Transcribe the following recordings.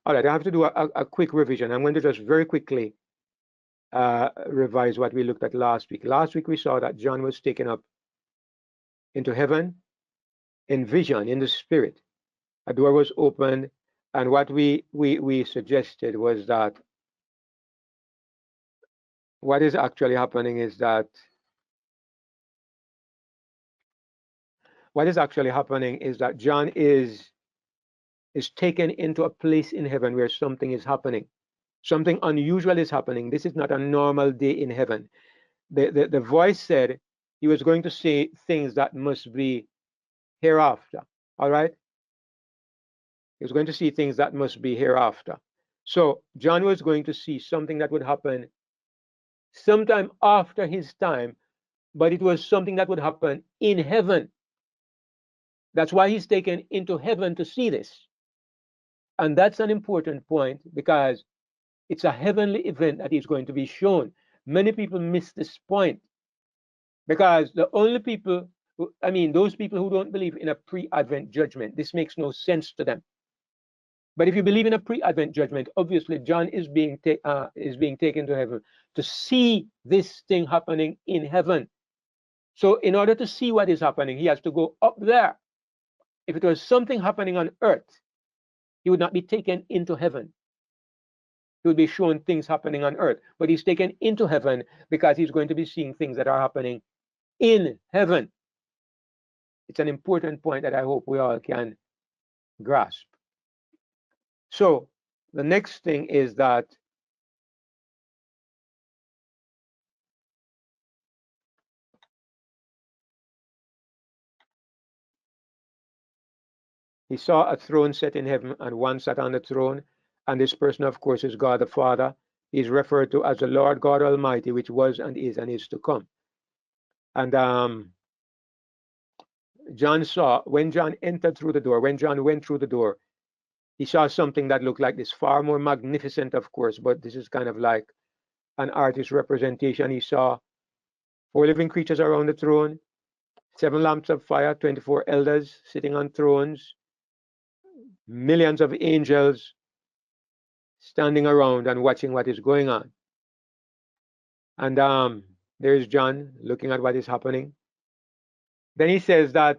All right, I have to do a quick revision. I'm going to just very quickly revise what we looked at last week. Last week we saw that John was taken up into heaven in vision, in the spirit. A door was opened, and what we suggested was that what is actually happening is that John is taken into a place in heaven where something is happening. Something unusual is happening. This is not a normal day in heaven. The voice said he was going to say things that must be hereafter. All right? He was going to see things that must be hereafter. So John was going to see something that would happen sometime after his time, but it was something that would happen in heaven. That's why he's taken into heaven to see this. And that's an important point because it's a heavenly event that is going to be shown. Many people miss this point because the only people, those people who don't believe in a pre-Advent judgment, this makes no sense to them. But if you believe in a pre-Advent judgment, obviously John is being taken to heaven to see this thing happening in heaven. So in order to see what is happening, he has to go up there. If it was something happening on earth, he would not be taken into heaven. He would be shown things happening on earth, but he's taken into heaven because he's going to be seeing things that are happening in heaven. It's an important point that I hope we all can grasp. So the next thing is that he saw a throne set in heaven and one sat on the throne. And this person, of course, is God the Father. He's referred to as the Lord God Almighty, which was and is to come. And John saw, when John entered through the door, when John went through the door, he saw something that looked like this, far more magnificent, of course, but this is kind of like an artist's representation. He saw 4 living creatures around the throne, 7 lamps of fire, 24 elders sitting on thrones, millions of angels standing around and watching what is going on. And there's John looking at what is happening. Then he says that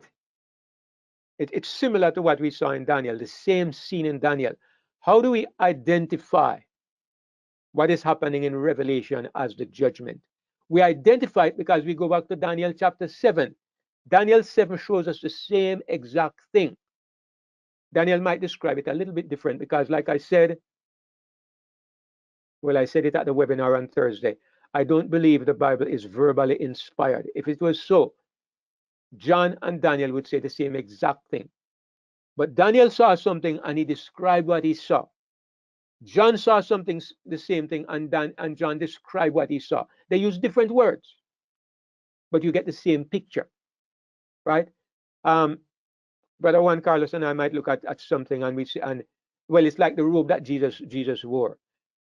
it's similar to what we saw in Daniel, the same scene in Daniel. How do we identify what is happening in Revelation as the judgment? We identify it because we go back to Daniel chapter 7. Daniel 7 shows us the same exact thing. Daniel might describe it a little bit different because, like I said, well, I said it at the webinar on Thursday, I don't believe the Bible is verbally inspired. If it was so, John and Daniel would say the same exact thing. But Daniel saw something and he described what he saw. John saw something, the same thing, and John described what he saw. They use different words, but you get the same picture, right? Brother Juan Carlos and I might look at something and we see, and well, it's like the robe that Jesus wore.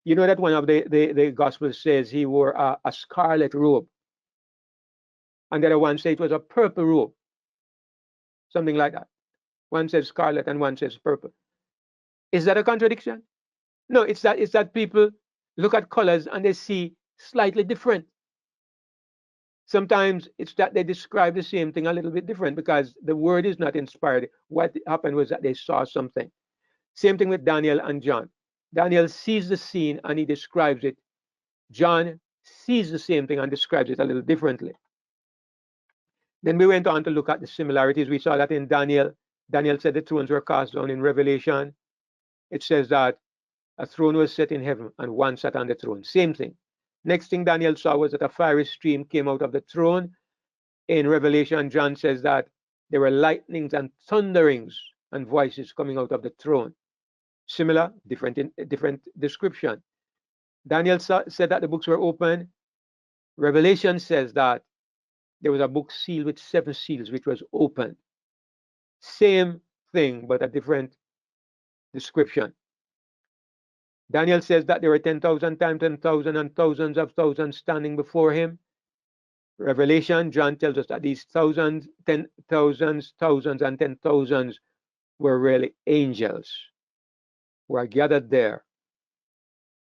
You know that one of the Gospels says he wore a scarlet robe, and the other one says it was a purple robe, something like that. One says scarlet and one says purple. Is that a contradiction? No, it's that people look at colors and they see slightly different. Sometimes it's that they describe the same thing a little bit different because the word is not inspired. What happened was that they saw something. Same thing with Daniel and John. Daniel sees the scene and he describes it. John sees the same thing and describes it a little differently. Then we went on to look at the similarities. We saw that in Daniel. Daniel said the thrones were cast down. In Revelation, it says that a throne was set in heaven and one sat on the throne. Same thing. Next thing Daniel saw was that a fiery stream came out of the throne. In Revelation, John says that there were lightnings and thunderings and voices coming out of the throne. Similar, different description. Daniel said that the books were open. Revelation says that there was a book sealed with 7 seals, which was open. Same thing, but a different description. Daniel says that there were 10,000 times 10,000 and thousands of thousands standing before him. Revelation, John tells us that these thousands, 10,000s, thousands, and 10,000s were really angels who are gathered there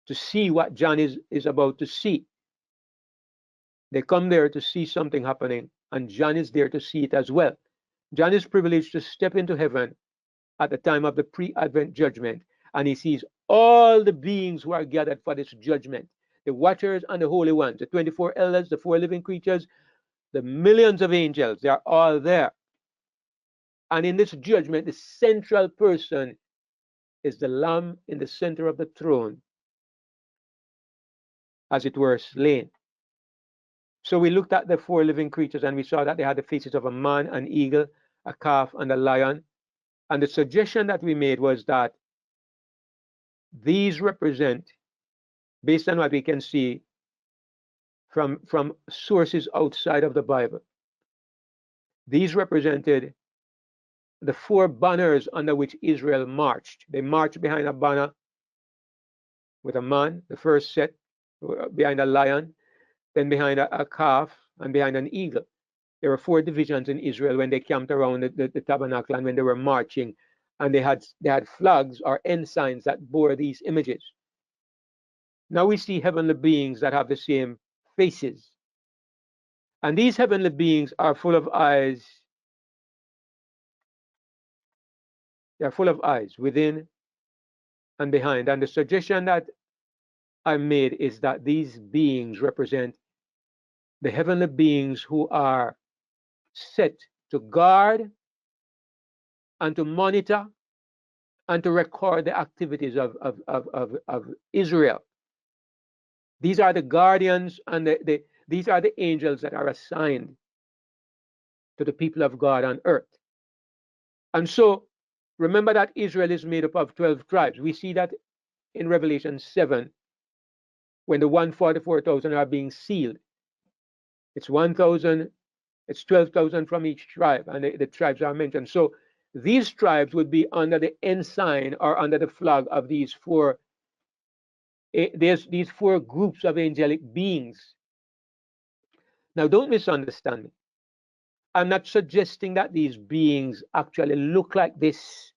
to see what John is about to see. They come there to see something happening, and John is there to see it as well. John is privileged to step into heaven at the time of the pre-Advent judgment, and he sees all the beings who are gathered for this judgment, the watchers and the holy ones, the 24 elders, the 4 living creatures, the millions of angels. They are all there. And in this judgment, the central person is the Lamb in the center of the throne, as it were, slain. So we looked at the 4 living creatures, and we saw that they had the faces of a man, an eagle, a calf, and a lion. And the suggestion that we made was that these represent, based on what we can see from sources outside of the Bible, these represented the 4 banners under which Israel marched. They marched behind a banner with a man, the first set, behind a lion, then behind a calf, and behind an eagle. There were 4 divisions in Israel when they camped around the tabernacle and when they were marching, and they had flags or ensigns that bore these images. Now we see heavenly beings that have the same faces. And these heavenly beings are full of eyes. They are full of eyes within and behind. And the suggestion that I made is that these beings represent the heavenly beings who are set to guard and to monitor and to record the activities of Israel. These are the guardians, and these are the angels that are assigned to the people of God on earth. And so remember that Israel is made up of 12 tribes. We see that in Revelation 7, when the 144,000 are being sealed. It's 1,000, it's 12,000 from each tribe, and the tribes are mentioned. So these tribes would be under the ensign or under the flag of these 4. There's these 4 groups of angelic beings. Now, don't misunderstand me. I'm not suggesting that these beings actually look like this.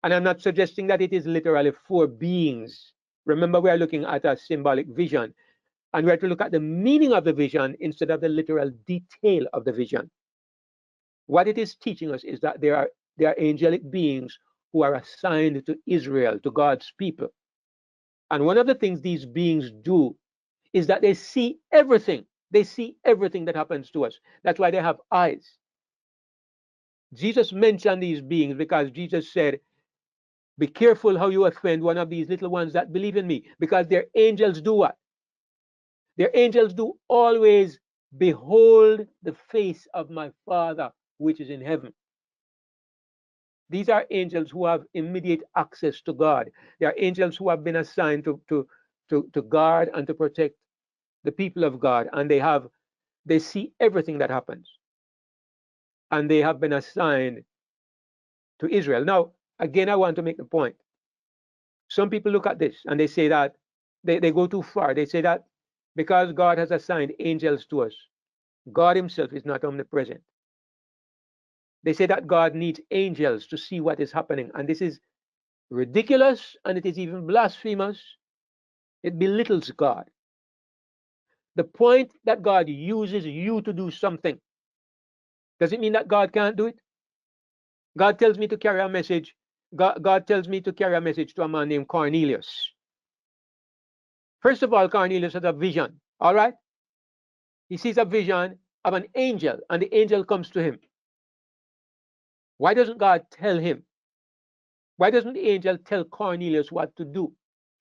And I'm not suggesting that it is literally 4 beings. Remember, we are looking at a symbolic vision. And we are to look at the meaning of the vision instead of the literal detail of the vision. What it is teaching us is that there are angelic beings who are assigned to Israel, to God's people. And one of the things these beings do is that they see everything. They see everything that happens to us. That's why they have eyes. Jesus mentioned these beings because Jesus said, be careful how you offend one of these little ones that believe in me, because their angels do what? Their angels do always behold the face of my Father which is in heaven. These are angels who have immediate access to God. They are angels who have been assigned to guard and to protect the people of God, and they see everything that happens. And they have been assigned to Israel. Now, again, I want to make the point. Some people look at this and they say that they go too far. They say that because God has assigned angels to us, God himself is not omnipresent. They say that God needs angels to see what is happening. And this is ridiculous, and it is even blasphemous. It belittles God. The point that God uses you to do something, does it mean that God can't do it? God tells me to carry a message. God tells me to carry a message to a man named Cornelius. First of all, Cornelius has a vision. All right? He sees a vision of an angel, and the angel comes to him. Why doesn't God tell him? Why doesn't the angel tell Cornelius what to do?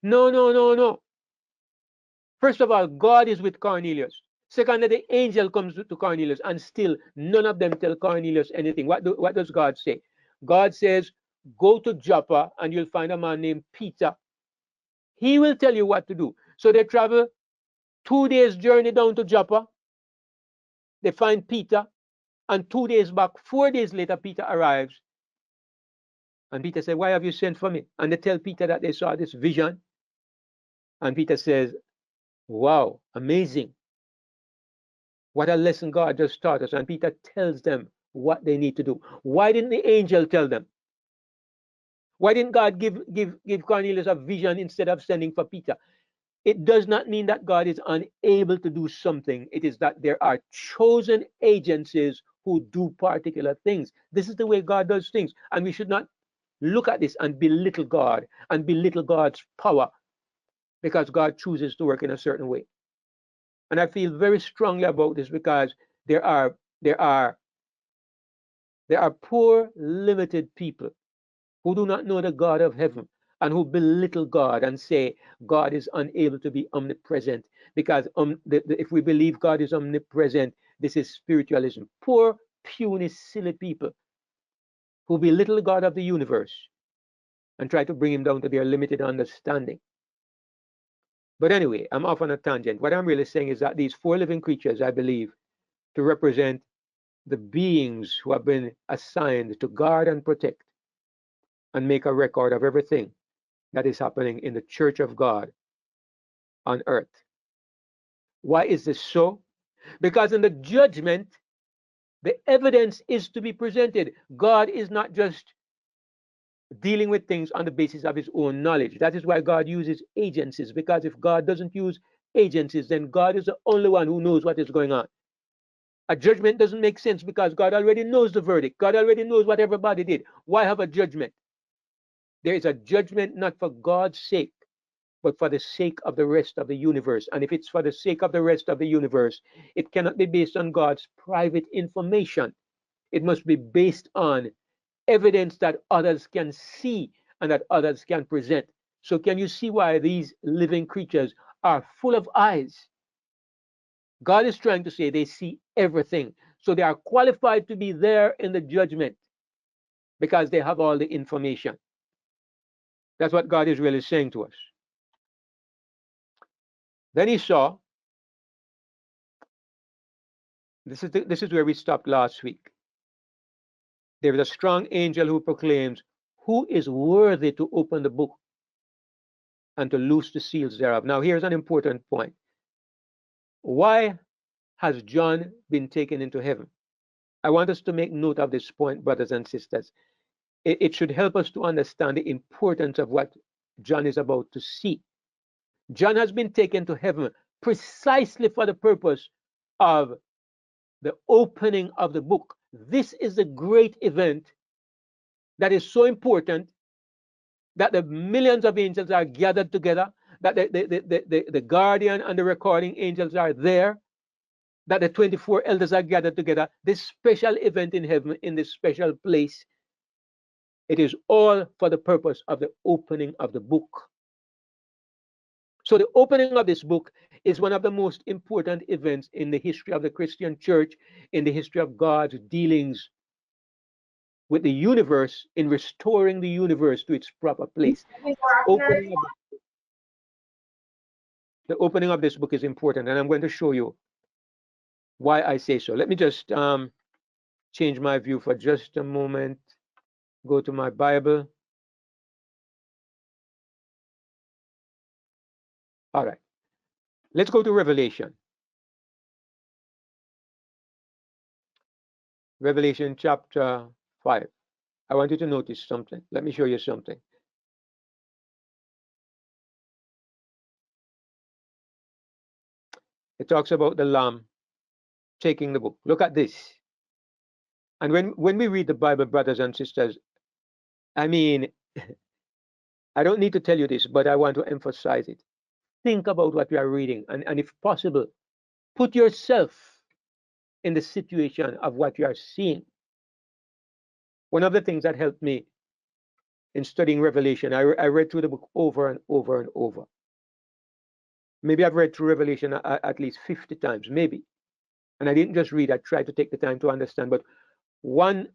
No. First of all, God is with Cornelius. Secondly, the angel comes to Cornelius, and still none of them tell Cornelius anything. What does God say? God says, go to Joppa and you'll find a man named Peter. He will tell you what to do. So they travel 2 days journey down to Joppa. They find Peter, and 2 days back, 4 days later, Peter arrives. And Peter said, why have you sent for me? And they tell Peter that they saw this vision. And Peter says, wow, amazing. What a lesson God just taught us. And Peter tells them what they need to do. Why didn't the angel tell them? Why didn't God give Cornelius a vision instead of sending for Peter? It does not mean that God is unable to do something. It is that there are chosen agencies who do particular things. This is the way God does things. And we should not look at this and belittle God and belittle God's power because God chooses to work in a certain way. And I feel very strongly about this because there are poor, limited people who do not know the God of heaven and who belittle God and say God is unable to be omnipresent because if we believe God is omnipresent, this is spiritualism. Poor, puny, silly people who belittle the God of the universe and try to bring him down to their limited understanding. But anyway, I'm off on a tangent. What I'm really saying is that these four living creatures, I believe, to represent the beings who have been assigned to guard and protect and make a record of everything that is happening in the church of God on earth. Why is this so? Because in the judgment, the evidence is to be presented. God is not just dealing with things on the basis of his own knowledge. That is why God uses agencies, because if God doesn't use agencies, then God is the only one who knows what is going on. A judgment doesn't make sense because God already knows the verdict. God already knows what everybody did. Why have a judgment? There is a judgment not for God's sake, but for the sake of the rest of the universe. And if it's for the sake of the rest of the universe, it cannot be based on God's private information. It must be based on evidence that others can see and that others can present. So can you see why these living creatures are full of eyes? God is trying to say they see everything. So they are qualified to be there in the judgment because they have all the information. That's what God is really saying to us. Then he saw, this is where we stopped last week. There is a strong angel who proclaims, who is worthy to open the book and to loose the seals thereof? Now, here's an important point. Why has John been taken into heaven? I want us to make note of this point, brothers and sisters. It should help us to understand the importance of what John is about to see. John has been taken to heaven precisely for the purpose of the opening of the book. This is the great event that is so important that the millions of angels are gathered together, that the guardian and the recording angels are there, that the 24 elders are gathered together. This special event in heaven, in this special place, it is all for the purpose of the opening of the book. So the opening of this book is one of the most important events in the history of the Christian church, in the history of God's dealings with the universe, in restoring the universe to its proper place. The opening of this book is important, and I'm going to show you why I say so. Let me just change my view for just a moment. Go to my Bible. All right. Let's go to Revelation. Revelation chapter 5. I want you to notice something. Let me show you something. It talks about the Lamb taking the book. Look at this. And when we read the Bible, brothers and sisters, I mean, I don't need to tell you this, but I want to emphasize it. Think about what we are reading, and if possible, put yourself in the situation of what you are seeing. One of the things that helped me in studying Revelation, I read through the book over and over and over. Maybe I've read through Revelation at least 50 times, maybe. And I didn't just read, I tried to take the time to understand. But on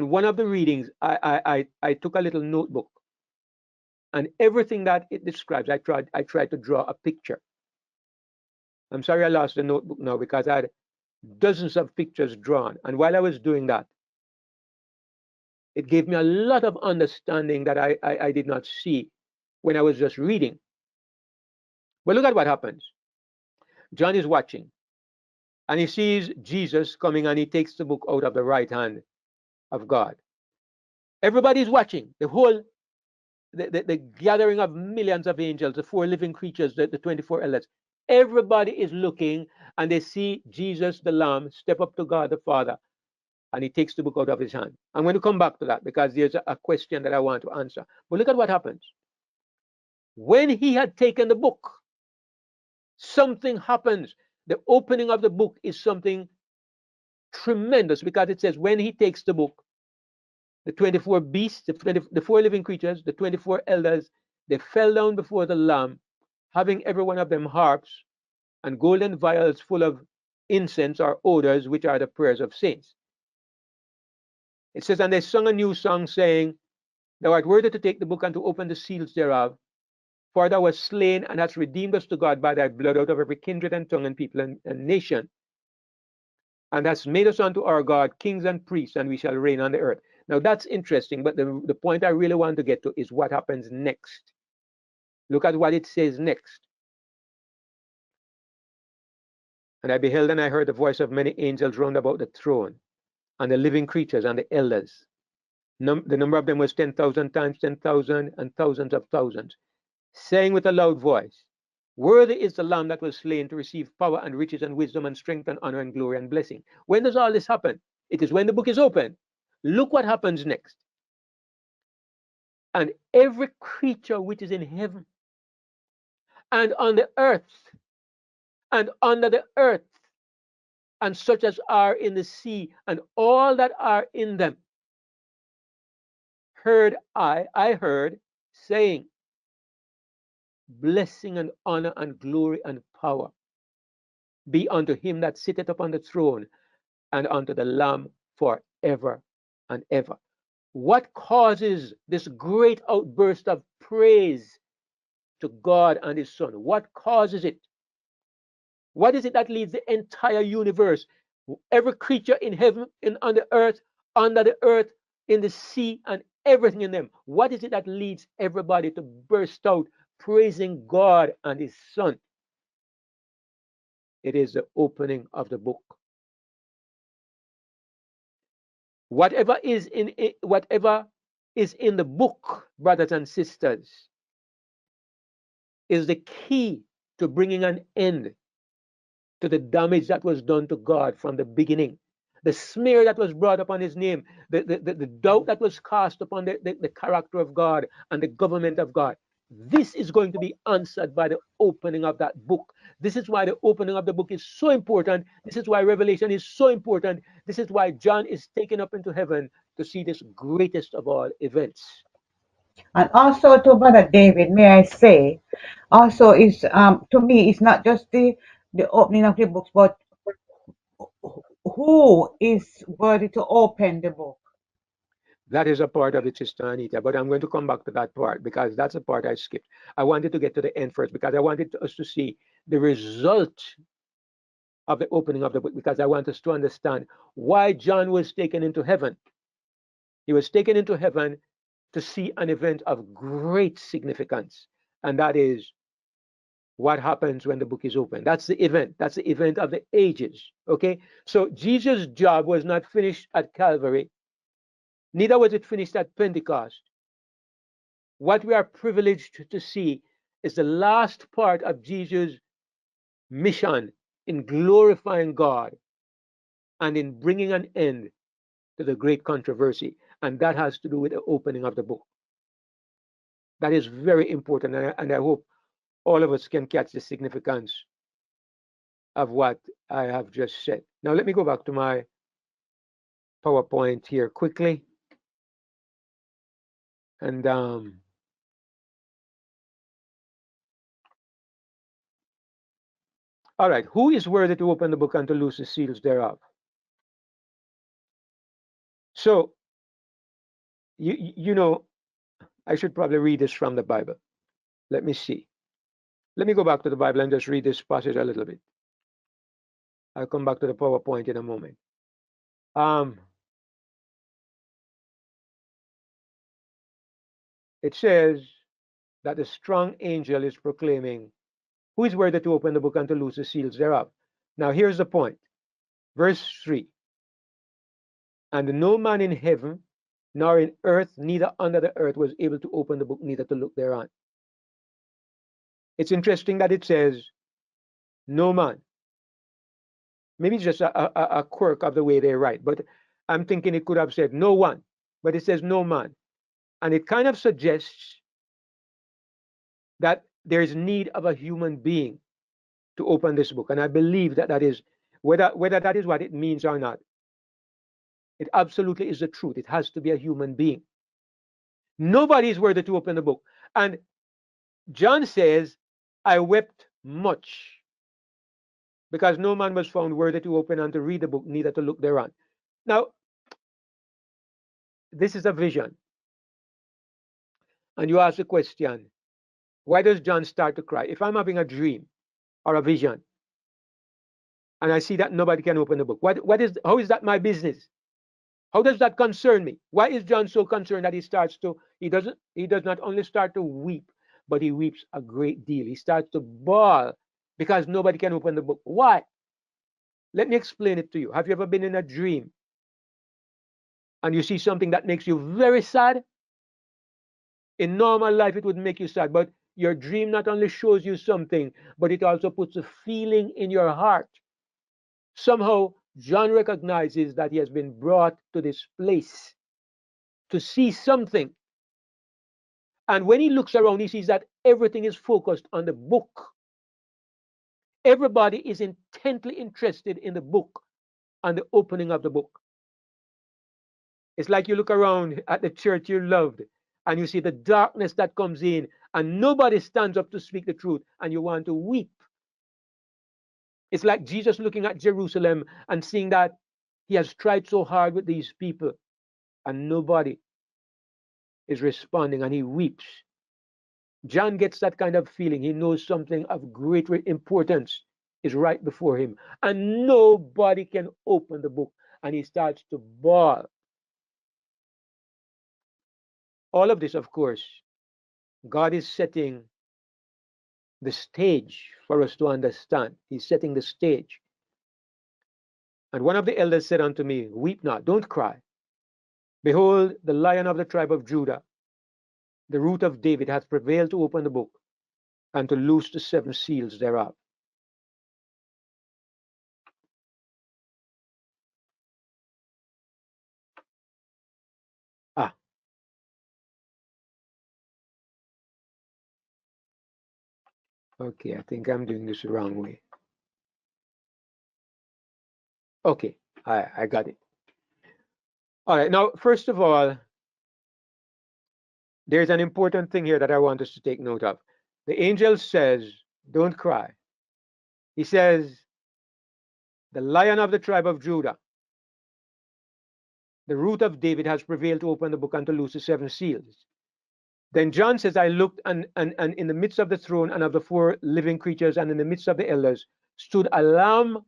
one of the readings, I took a little notebook. And everything that it describes, I tried to draw a picture. I'm sorry I lost the notebook now because I had dozens of pictures drawn. And while I was doing that, it gave me a lot of understanding that I did not see when I was just reading. But look at what happens. John is watching, and he sees Jesus coming, and he takes the book out of the right hand of God. Everybody's watching. The whole the gathering of millions of angels, the four living creatures, the 24 elders. Everybody is looking, and they see Jesus, the Lamb, step up to God the Father, and he takes the book out of his hand. I'm going to come back to that because there's a question that I want to answer. But look at what happens. When he had taken the book, something happens. The opening of the book is something tremendous, because it says when he takes the book, the 24 beasts, the four living creatures, the 24 elders, they fell down before the Lamb, having every one of them harps and golden vials full of incense or odors, which are the prayers of saints. It says, and they sung a new song, saying, Thou art worthy to take the book and to open the seals thereof, for thou wast slain and hast redeemed us to God by thy blood out of every kindred and tongue and people and nation, and hast made us unto our God kings and priests, and we shall reign on the earth. Now that's interesting, but the point I really want to get to is what happens next. Look at what it says next. And I beheld and I heard the voice of many angels round about the throne, and the living creatures and the elders. The number of them was 10,000 times 10,000 and thousands of thousands, saying with a loud voice, Worthy is the Lamb that was slain to receive power and riches and wisdom and strength and honor and glory and blessing. When does all this happen? It is when the book is open. Look what happens next. And every creature which is in heaven and on the earth and under the earth, and such as are in the sea, and all that are in them, I heard, saying, Blessing and honor and glory and power be unto him that sitteth upon the throne and unto the Lamb forever and ever. What causes this great outburst of praise to God and his Son? What causes it? What is it that leads the entire universe, every creature in heaven and on the earth, under the earth, in the sea, and everything in them? What is it that leads everybody to burst out praising God and his Son? It is the opening of the book. Whatever is in the book, brothers and sisters, is the key to bringing an end to the damage that was done to God from the beginning. The smear that was brought upon his name, the doubt that was cast upon the character of God and the government of God. This is going to be answered by the opening of that book. This is why the opening of the book is so important. This is why Revelation is so important. This is why John is taken up into heaven to see this greatest of all events. And also to Brother David, may I say, also is to me, it's not just the opening of the books, but who is worthy to open the book? That is a part of it, Sister Anita, but I'm going to come back to that part because that's a part I skipped. I wanted to get to the end first because I wanted us to see the result of the opening of the book, because I want us to understand why John was taken into heaven. He was taken into heaven to see an event of great significance, and that is what happens when the book is open. That's the event. That's the event of the ages. Okay? So Jesus' job was not finished at Calvary, neither was it finished at Pentecost. What we are privileged to see is the last part of Jesus' mission in glorifying God and in bringing an end to the great controversy. And that has to do with the opening of the book. That is very important. And I hope all of us can catch the significance of what I have just said. Now, let me go back to my PowerPoint here quickly. And all right, who is worthy to open the book and to loose the seals thereof? So, you know, I should probably read this from the Bible. Let me see. Let me go back to the Bible and just read this passage a little bit. I'll come back to the PowerPoint in a moment. It says that the strong angel is proclaiming, who is worthy to open the book and to loose the seals thereof? Now, here's the point. Verse 3. And no man in heaven nor in earth, neither under the earth, was able to open the book, neither to look thereon. It's interesting that it says, no man. Maybe it's just a quirk of the way they write, but I'm thinking it could have said no one, but it says no man. And it kind of suggests that there is need of a human being to open this book. And I believe that that is, whether that is what it means or not, it absolutely is the truth. It has to be a human being. Nobody is worthy to open the book. And John says, I wept much because no man was found worthy to open and to read the book, neither to look thereon. Now, this is a vision. And you ask the question, why does John start to cry? If I'm having a dream or a vision, and I see that nobody can open the book, how is that my business? How does that concern me? Why is John so concerned that he does not only start to weep, but he weeps a great deal. He starts to bawl because nobody can open the book. Why? Let me explain it to you. Have you ever been in a dream and you see something that makes you very sad? In normal life, it would make you sad, but your dream not only shows you something, but it also puts a feeling in your heart. Somehow, John recognizes that he has been brought to this place to see something. And when he looks around, he sees that everything is focused on the book. Everybody is intently interested in the book and the opening of the book. It's like you look around at the church you loved and you see the darkness that comes in and nobody stands up to speak the truth and you want to weep. It's like Jesus looking at Jerusalem and seeing that he has tried so hard with these people and nobody is responding and he weeps. John gets that kind of feeling. He knows something of great importance is right before him and nobody can open the book and he starts to bawl. All of this, of course, God is setting the stage for us to understand. He's setting the stage. And one of the elders said unto me, weep not, don't cry. Behold, the Lion of the tribe of Judah, the root of David, hath prevailed to open the book and to loose the 7 seals thereof. Okay, I think I'm doing this the wrong way. Okay, I got it. All right, now, first of all, there's an important thing here that I want us to take note of. The angel says, don't cry. He says, the Lion of the tribe of Judah, the root of David, has prevailed to open the book and to loose the 7 seals. Then John says, I looked, and in the midst of the throne and of the 4 living creatures and in the midst of the elders stood a lamb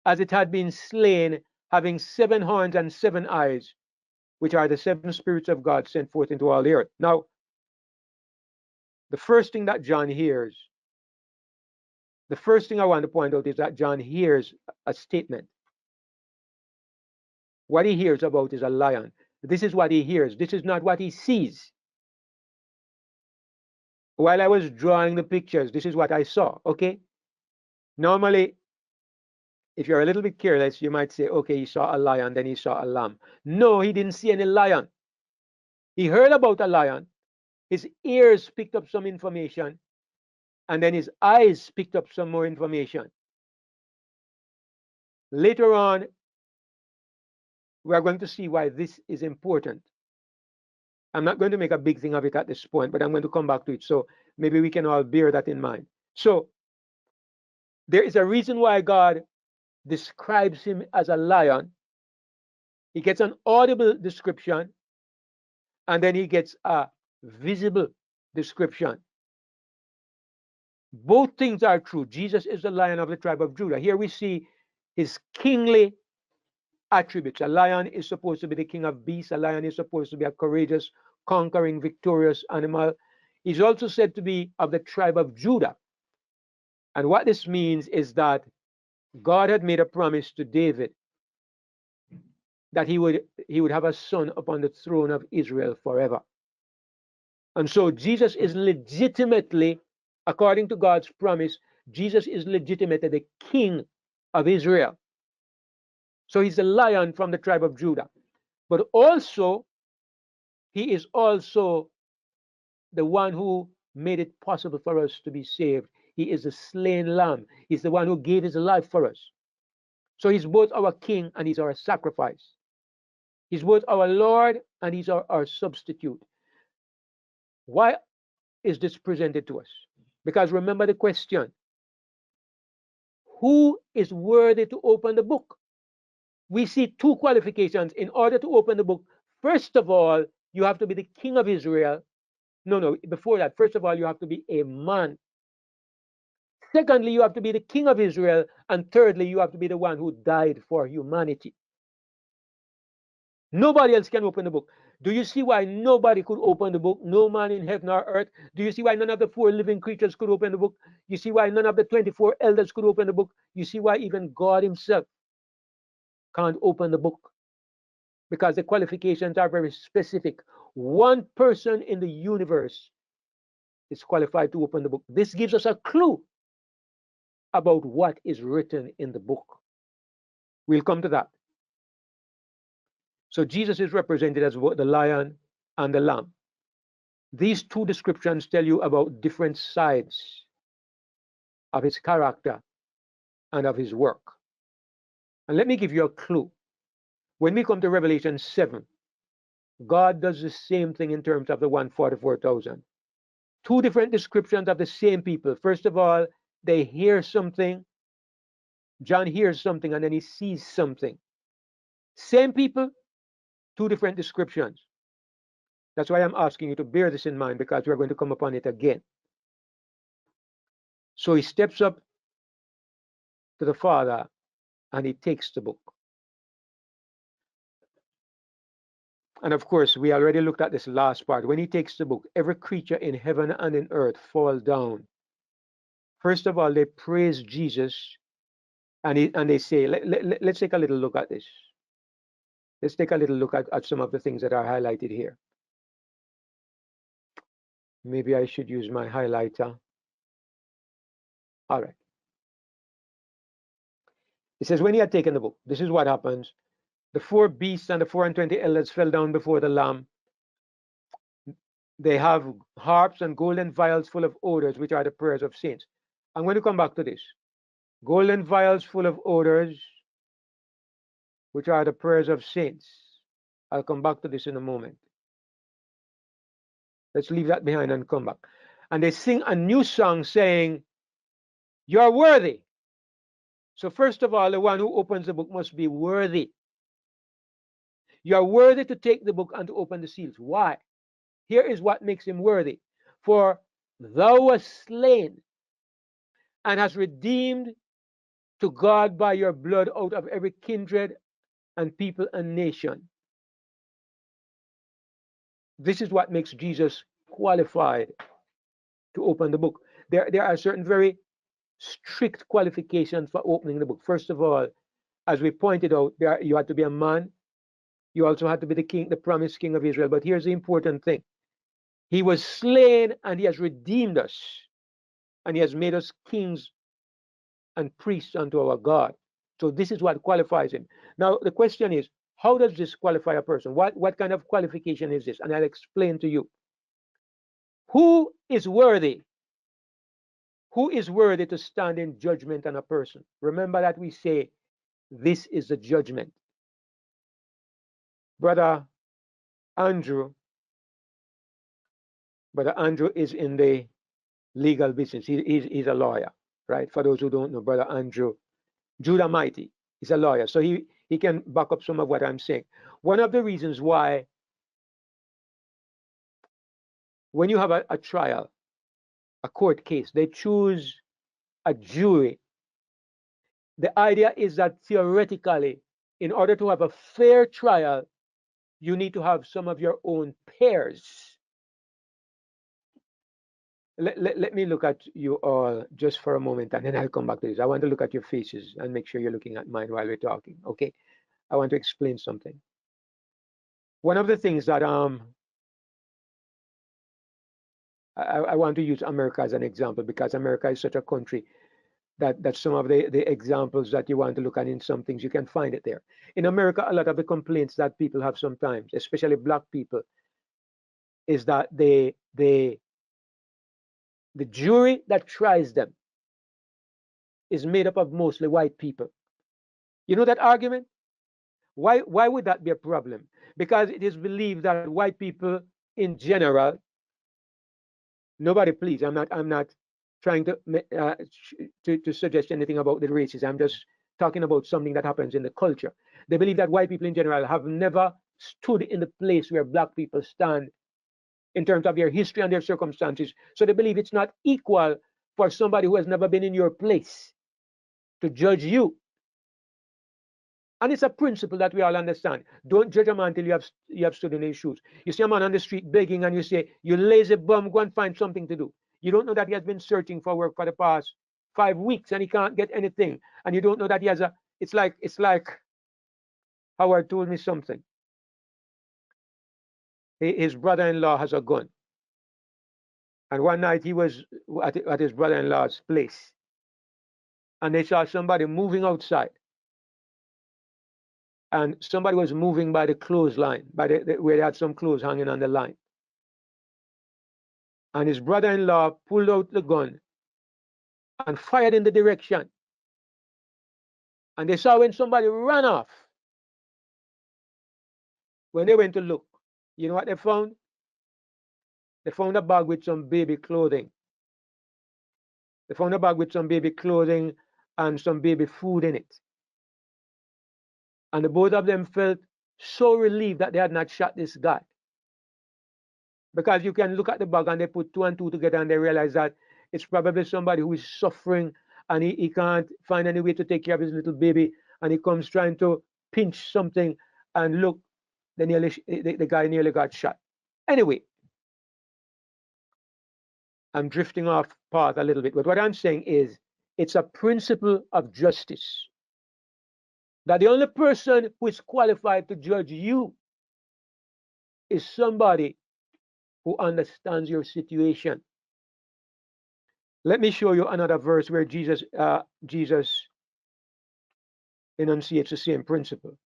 as it had been slain, having 7 horns and 7 eyes, which are the 7 spirits of God sent forth into all the earth. Now, the first thing that John hears, the first thing I want to point out is that John hears a statement. What he hears about is a lion. This is what he hears. This is not what he sees. While I was drawing the pictures, this is what I saw, okay? Normally, if you're a little bit careless, you might say, okay, he saw a lion, then he saw a lamb. No, he didn't see any lion. He heard about a lion. His ears picked up some information, and then his eyes picked up some more information. Later on, we are going to see why this is important. I'm not going to make a big thing of it at this point, but I'm going to come back to it. So maybe we can all bear that in mind. So there is a reason why God describes him as a lion. He gets an audible description, and then he gets a visible description. Both things are true. Jesus is the Lion of the tribe of Judah. Here we see his kingly attributes. A lion is supposed to be the king of beasts. A lion is supposed to be a courageous, conquering, victorious animal. He's also said to be of the tribe of Judah. And what this means is that God had made a promise to David that he would have a son upon the throne of Israel forever. And so Jesus is legitimately, according to God's promise, Jesus is legitimately the king of Israel. So he's the lion from the tribe of Judah. But also, he is also the one who made it possible for us to be saved. He is the slain lamb. He's the one who gave his life for us. So he's both our king and he's our sacrifice. He's both our Lord and he's our substitute. Why is this presented to us? Because remember the question: who is worthy to open the book? We see two qualifications in order to open the book. First of all, you have to be the king of Israel. No, before that, first of all, you have to be a man. Secondly, you have to be the king of Israel. And thirdly, you have to be the one who died for humanity. Nobody else can open the book. Do you see why nobody could open the book? No man in heaven or earth. Do you see why none of the 4 living creatures could open the book? You see why none of the 24 elders could open the book? You see why even God himself can't open the book? Because the qualifications are very specific. One person in the universe is qualified to open the book. This gives us a clue about what is written in the book. We'll come to that. So Jesus is represented as both the lion and the lamb. These two descriptions tell you about different sides of his character and of his work. And let me give you a clue. When we come to Revelation 7, God does the same thing in terms of the 144,000. Two different descriptions of the same people. First of all, they hear something. John hears something and then he sees something. Same people, two different descriptions. That's why I'm asking you to bear this in mind, because we're going to come upon it again. So he steps up to the Father and he takes the book. And of course, we already looked at this last part. When he takes the book, every creature in heaven and in earth fall down. First of all, they praise Jesus and they say, let's take a little look at this. Let's take a little look at some of the things that are highlighted here. Maybe I should use my highlighter. All right. It says, when he had taken the book, this is what happens. The 4 beasts and the 24 elders fell down before the Lamb. They have harps and golden vials full of odors, which are the prayers of saints. I'm going to come back to this. Golden vials full of odors, which are the prayers of saints. I'll come back to this in a moment. Let's leave that behind and come back. And they sing a new song saying, "You are worthy." So first of all, the one who opens the book must be worthy. You are worthy to take the book and to open the seals. Why? Here is what makes him worthy. For thou wast slain and hast redeemed to God by your blood out of every kindred and people and nation. This is what makes Jesus qualified to open the book. There are certain very strict qualifications for opening the book. First of all, as we pointed out, you had to be a man. You also had to be the king, the promised king of Israel. But here's the important thing. He was slain and he has redeemed us. And he has made us kings and priests unto our God. So this is what qualifies him. Now, the question is, how does this qualify a person? What kind of qualification is this? And I'll explain to you. Who is worthy? Who is worthy to stand in judgment on a person? Remember that we say, this is the judgment. Brother Andrew is in the legal business. He's a lawyer, right? For those who don't know, Brother Andrew, Judah Mighty, is a lawyer. So he can back up some of what I'm saying. One of the reasons why when you have a trial, a court case, they choose a jury. The idea is that theoretically, in order to have a fair trial, you need to have some of your own peers. Let me look at you all just for a moment, and then I'll come back to this. I want to look at your faces and make sure you're looking at mine while we're talking. Okay. I want to explain something. One of the things that I want to use America as an example, because America is such a country that some of the examples that you want to look at in some things, you can find it there. In America, a lot of the complaints that people have sometimes, especially black people, is that the jury that tries them is made up of mostly white people. You know that argument? Why would that be a problem? Because it is believed that white people in general, nobody please, I'm not trying to suggest anything about the races. I'm just talking about something that happens in the culture. They believe that white people in general have never stood in the place where black people stand in terms of their history and their circumstances. So they believe it's not equal for somebody who has never been in your place to judge you. And it's a principle that we all understand. Don't judge a man till you have stood in his shoes. You see a man on the street begging and you say, you lazy bum, go and find something to do. You don't know that he has been searching for work for the past 5 weeks and he can't get anything. And you don't know that he has it's like Howard told me something. His brother-in-law has a gun. And one night he was at his brother-in-law's place. And they saw somebody moving outside. And somebody was moving by the clothesline, by where they had some clothes hanging on the line. And his brother-in-law pulled out the gun and fired in the direction. And they saw when somebody ran off. When they went to look, you know what they found? They found a bag with some baby clothing. They found a bag with some baby clothing and some baby food in it. And the both of them felt so relieved that they had not shot this guy. Because you can look at the bag and they put 2 and 2 together and they realize that it's probably somebody who is suffering and he can't find any way to take care of his little baby, and he comes trying to pinch something and look, the guy nearly got shot. Anyway, I'm drifting off path a little bit, but what I'm saying is it's a principle of justice that the only person who is qualified to judge you is somebody who understands your situation. Let me show you another verse where Jesus enunciates the same principle.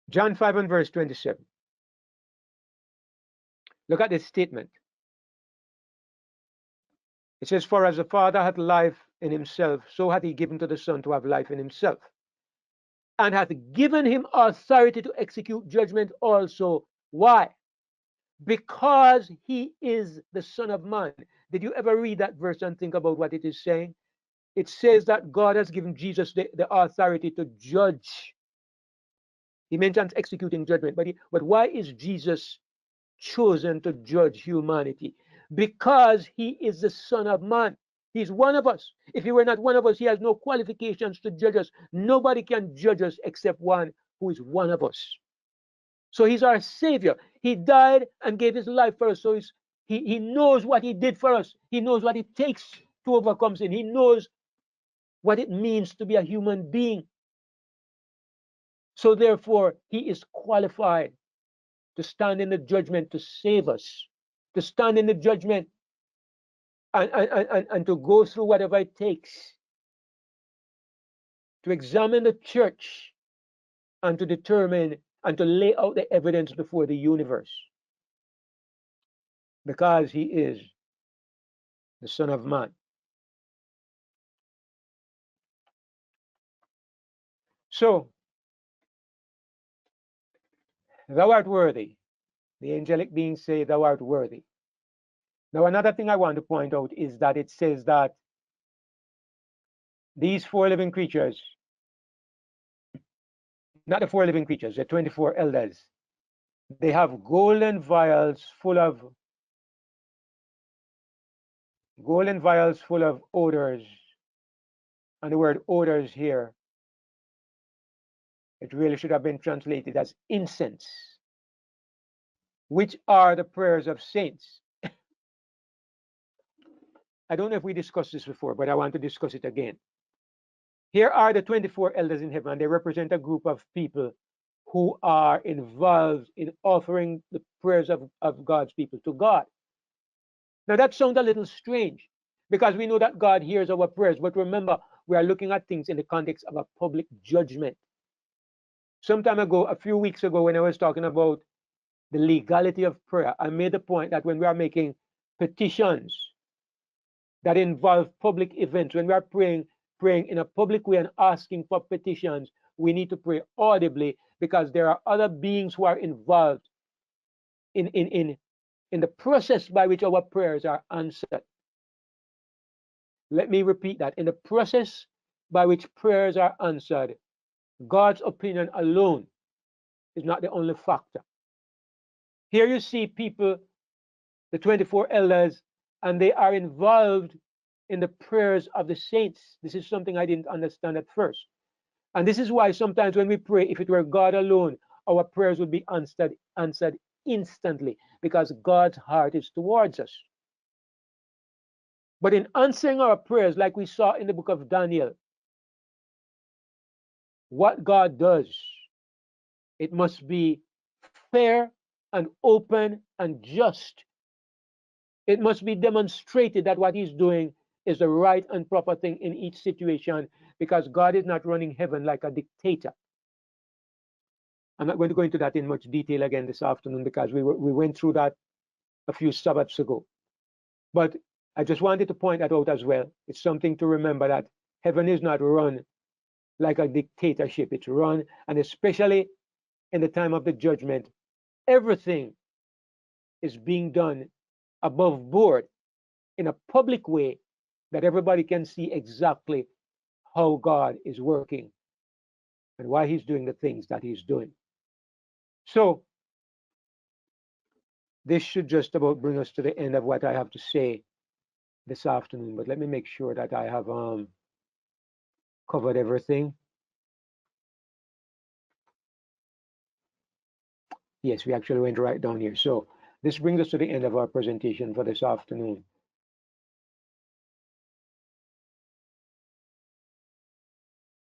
John 5 and verse 27. Look at this statement. It says, for as the Father hath life in himself, so hath he given to the Son to have life in himself, and hath given him authority to execute judgment also. Why? Because he is the Son of Man. Did you ever read that verse and think about what it is saying? It says that God has given Jesus the authority to judge. He mentions executing judgment, but why is Jesus chosen to judge humanity? Because he is the Son of Man. He's one of us. If he were not one of us, he has no qualifications to judge us. Nobody can judge us except one who is one of us. So he's our Savior. He died and gave his life for us. So he knows what he did for us. He knows what it takes to overcome sin. He knows what it means to be a human being. So therefore, he is qualified to stand in the judgment to save us, to stand in the judgment and to go through whatever it takes to examine the church and to determine and to lay out the evidence before the universe, because he is the Son of Man. So, thou art worthy. The angelic beings say, thou art worthy. Now, another thing I want to point out is that it says that these 4 living creatures, not the 4 living creatures, the 24 elders, they have golden vials full of odors. And the word odors here It really should have been translated as incense, which are the prayers of saints. I don't know if we discussed this before, but I want to discuss it again. Here are the 24 elders in heaven, and they represent a group of people who are involved in offering the prayers of God's people to God. Now, that sounds a little strange because we know that God hears our prayers, but remember, we are looking at things in the context of a public judgment. Some time ago, a few weeks ago, when I was talking about the legality of prayer, I made the point that when we are making petitions that involve public events, when we are praying in a public way and asking for petitions, we need to pray audibly because there are other beings who are involved in the process by which our prayers are answered. Let me repeat that. In the process by which prayers are answered, God's opinion alone is not the only factor. Here you see people, the 24 elders, and they are involved in the prayers of the saints. This is something I didn't understand at first. And this is why sometimes when we pray, if it were God alone, our prayers would be answered instantly because God's heart is towards us. But in answering our prayers, like we saw in the book of Daniel, what God does, it must be fair and open and just. It must be demonstrated that what he's doing is the right and proper thing in each situation because God is not running heaven like a dictator. I'm not going to go into that in much detail again this afternoon because we went through that a few Sabbaths ago. But I just wanted to point that out as well. It's something to remember that heaven is not run like a dictatorship. It's run, and especially in the time of the judgment, everything is being done above board in a public way that everybody can see exactly how God is working and why he's doing the things that he's doing. So this should just about bring us to the end of what I have to say this afternoon, but let me make sure that I have covered everything. Yes, we actually went right down here. So this brings us to the end of our presentation for this afternoon.